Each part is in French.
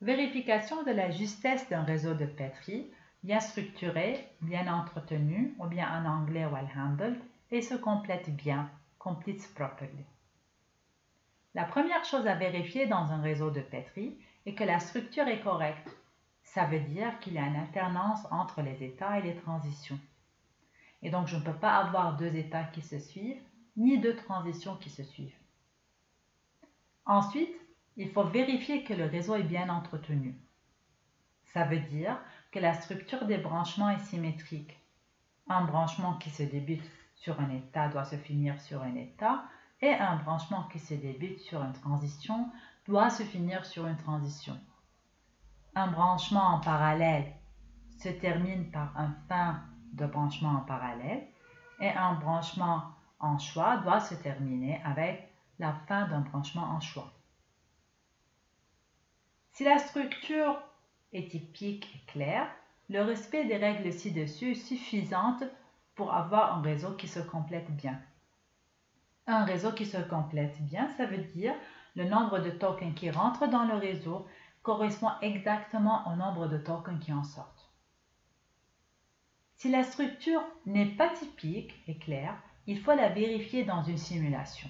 Vérification de la justesse d'un réseau de Petri, bien structuré, bien entretenu, ou bien en anglais well-handled, et se complète bien, completes properly. La première chose à vérifier dans un réseau de Petri est que la structure est correcte. Ça veut dire qu'il y a une alternance entre les états et les transitions. Et donc, je ne peux pas avoir deux états qui se suivent, ni deux transitions qui se suivent. Ensuite, il faut vérifier que le réseau est bien entretenu. Ça veut dire que la structure des branchements est symétrique. Un branchement qui se débute sur un état doit se finir sur un état, et un branchement qui se débute sur une transition doit se finir sur une transition. Un branchement en parallèle se termine par un fin de branchement en parallèle, et un branchement en choix doit se terminer avec la fin d'un branchement en choix. Si la structure est typique et claire, le respect des règles ci-dessus est suffisante pour avoir un réseau qui se complète bien. Un réseau qui se complète bien, ça veut dire le nombre de tokens qui rentrent dans le réseau correspond exactement au nombre de tokens qui en sortent. Si la structure n'est pas typique et claire, il faut la vérifier dans une simulation.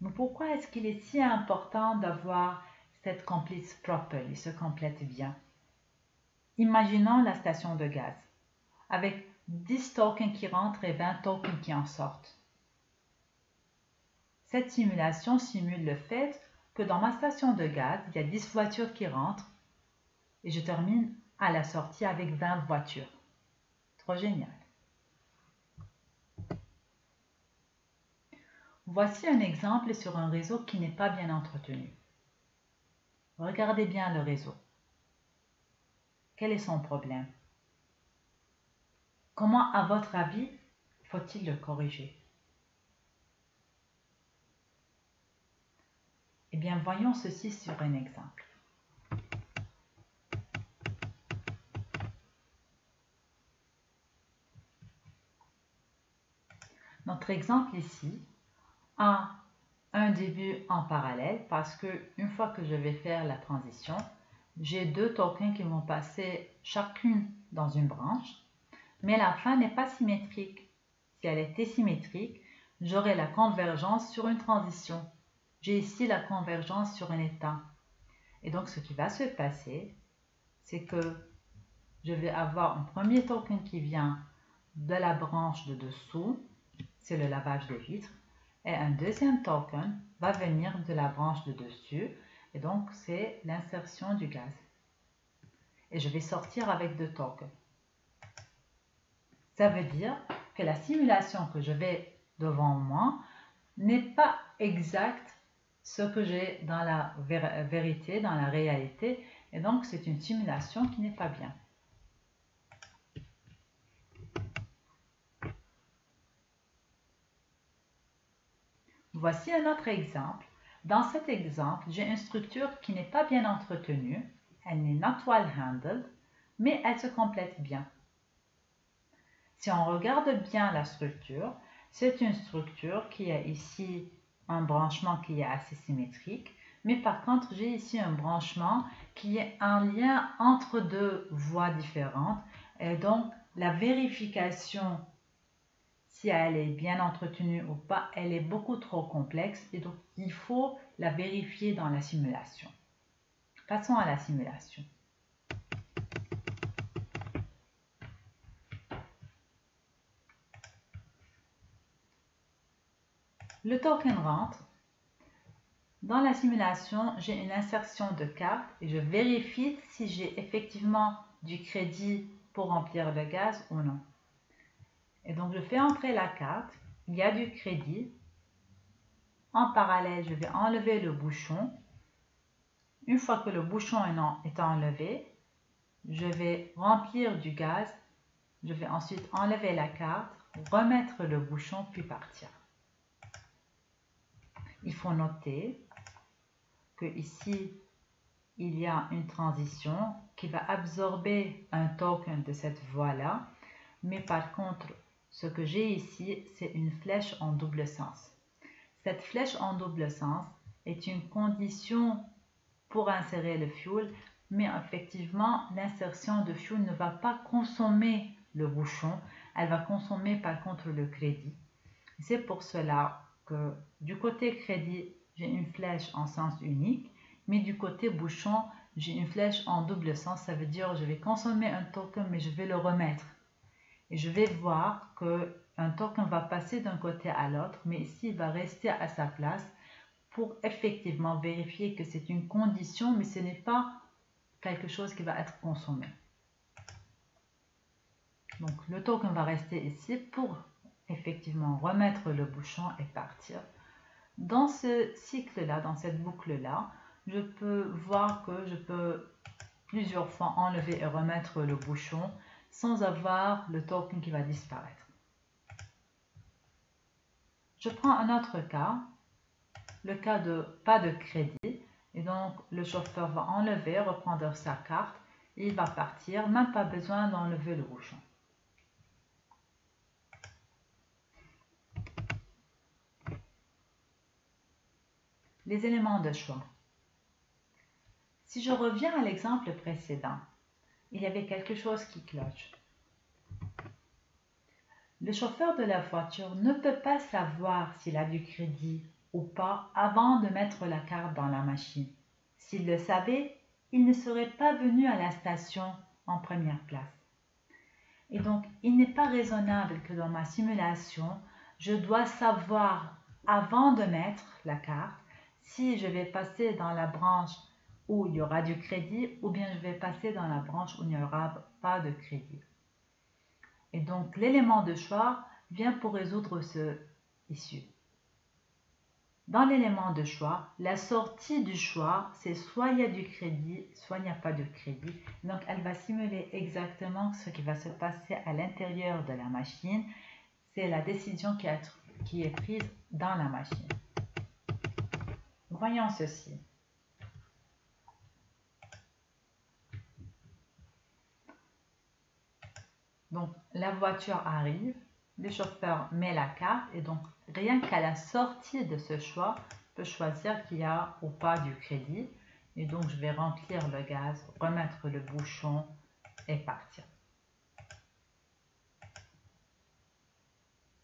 Mais pourquoi est-ce qu'il est si important d'avoir cette complete properly, se complète bien? Imaginons la station de gaz, avec 10 tokens qui rentrent et 20 tokens qui en sortent. Cette simulation simule le fait que dans ma station de gaz, il y a 10 voitures qui rentrent et je termine à la sortie avec 20 voitures. Trop génial! Voici un exemple sur un réseau qui n'est pas bien entretenu. Regardez bien le réseau. Quel est son problème? Comment, à votre avis, faut-il le corriger? Eh bien, voyons ceci sur un exemple. Notre exemple ici a un début en parallèle parce que une fois que je vais faire la transition, j'ai deux tokens qui vont passer chacune dans une branche, mais la fin n'est pas symétrique. Si elle était symétrique, j'aurai la convergence sur une transition. J'ai ici la convergence sur un état. Et donc ce qui va se passer, c'est que je vais avoir un premier token qui vient de la branche de dessous, c'est le lavage de vitres, et un deuxième token va venir de la branche de dessus, et donc c'est l'insertion du gaz. Et je vais sortir avec deux tokens. Ça veut dire que la simulation que je vais devant moi n'est pas exacte ce que j'ai dans la vérité, dans la réalité, et donc c'est une simulation qui n'est pas bien. Voici un autre exemple. Dans cet exemple, j'ai une structure qui n'est pas bien entretenue, elle n'est not well handled, mais elle se complète bien. Si on regarde bien la structure, c'est une structure qui a ici un branchement qui est assez symétrique, mais par contre j'ai ici un branchement qui est un lien entre deux voies différentes, et donc la vérification si elle est bien entretenue ou pas, elle est beaucoup trop complexe et donc il faut la vérifier dans la simulation. Passons à la simulation. Le token rentre. Dans la simulation, j'ai une insertion de carte et je vérifie si j'ai effectivement du crédit pour remplir le gaz ou non. Et donc je fais entrer la carte, il y a du crédit. En parallèle, je vais enlever le bouchon. Une fois que le bouchon est enlevé, je vais remplir du gaz. Je vais ensuite enlever la carte, remettre le bouchon puis partir. Il faut noter que ici, il y a une transition qui va absorber un token de cette voie-là. Mais par contre, ce que j'ai ici, c'est une flèche en double sens. Cette flèche en double sens est une condition pour insérer le fuel, mais effectivement, l'insertion de fuel ne va pas consommer le bouchon, elle va consommer par contre le crédit. C'est pour cela que du côté crédit, j'ai une flèche en sens unique, mais du côté bouchon, j'ai une flèche en double sens. Ça veut dire que je vais consommer un token, mais je vais le remettre. Et je vais voir qu'un token va passer d'un côté à l'autre, mais ici, il va rester à sa place pour effectivement vérifier que c'est une condition, mais ce n'est pas quelque chose qui va être consommé. Donc, le token va rester ici pour effectivement remettre le bouchon et partir. Dans ce cycle-là, dans cette boucle-là, je peux voir que je peux plusieurs fois enlever et remettre le bouchon sans avoir le token qui va disparaître. Je prends un autre cas, le cas de pas de crédit, et donc le chauffeur va enlever, reprendre sa carte, et il va partir, même pas besoin d'enlever le bouchon. Les éléments de choix. Si je reviens à l'exemple précédent, il y avait quelque chose qui cloche. Le chauffeur de la voiture ne peut pas savoir s'il a du crédit ou pas avant de mettre la carte dans la machine. S'il le savait, il ne serait pas venu à la station en première place. Et donc, il n'est pas raisonnable que dans ma simulation, je dois savoir avant de mettre la carte si je vais passer dans la branche où il y aura du crédit ou bien je vais passer dans la branche où il n'y aura pas de crédit. Et donc, l'élément de choix vient pour résoudre ce issue. Dans l'élément de choix, la sortie du choix, c'est soit il y a du crédit, soit il n'y a pas de crédit. Donc, elle va simuler exactement ce qui va se passer à l'intérieur de la machine. C'est la décision qui est prise dans la machine. Voyons ceci. Donc, la voiture arrive, le chauffeur met la carte et donc, rien qu'à la sortie de ce choix, je peux choisir qu'il y a ou pas du crédit. Et donc, je vais remplir le gaz, remettre le bouchon et partir.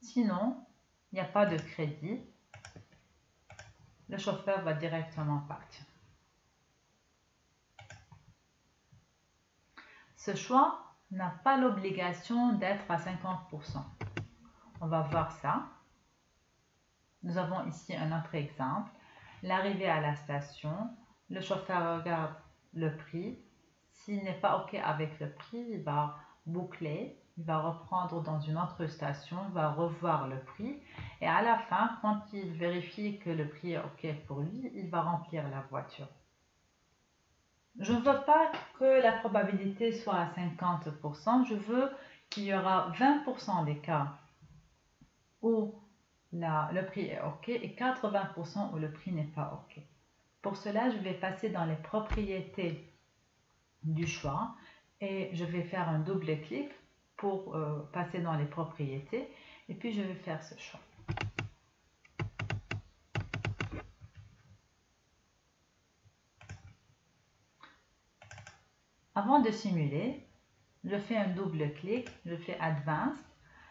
Sinon, il n'y a pas de crédit. Le chauffeur va directement partir. Ce choix n'a pas l'obligation d'être à 50%. On va voir ça. Nous avons ici un autre exemple. L'arrivée à la station, le chauffeur regarde le prix. S'il n'est pas OK avec le prix, il va boucler, il va reprendre dans une autre station, il va revoir le prix. Et à la fin, quand il vérifie que le prix est OK pour lui, il va remplir la voiture. Je ne veux pas que la probabilité soit à 50%, je veux qu'il y aura 20% des cas où le prix est OK et 80% où le prix n'est pas OK. Pour cela, je vais passer dans les propriétés du choix et je vais faire un double clic pour passer dans les propriétés et puis je vais faire ce choix. Avant de simuler, je fais un double clic, je fais Advanced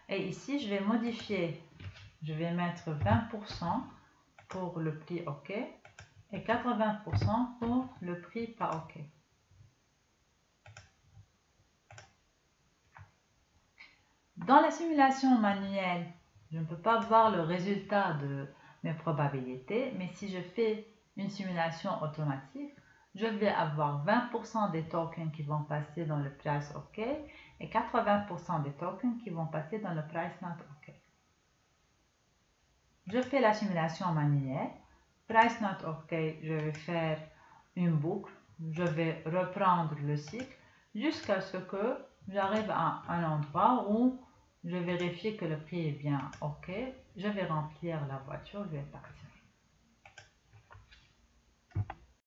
et ici je vais modifier, je vais mettre 20% pour le prix OK et 80% pour le prix pas OK. Dans la simulation manuelle, je ne peux pas voir le résultat de mes probabilités, mais si je fais une simulation automatique, je vais avoir 20% des tokens qui vont passer dans le price OK et 80% des tokens qui vont passer dans le price not OK. Je fais la simulation manuelle. Price not OK, je vais faire une boucle. Je vais reprendre le cycle jusqu'à ce que j'arrive à un endroit où je vérifie que le prix est bien OK. Je vais remplir la voiture, je vais partir.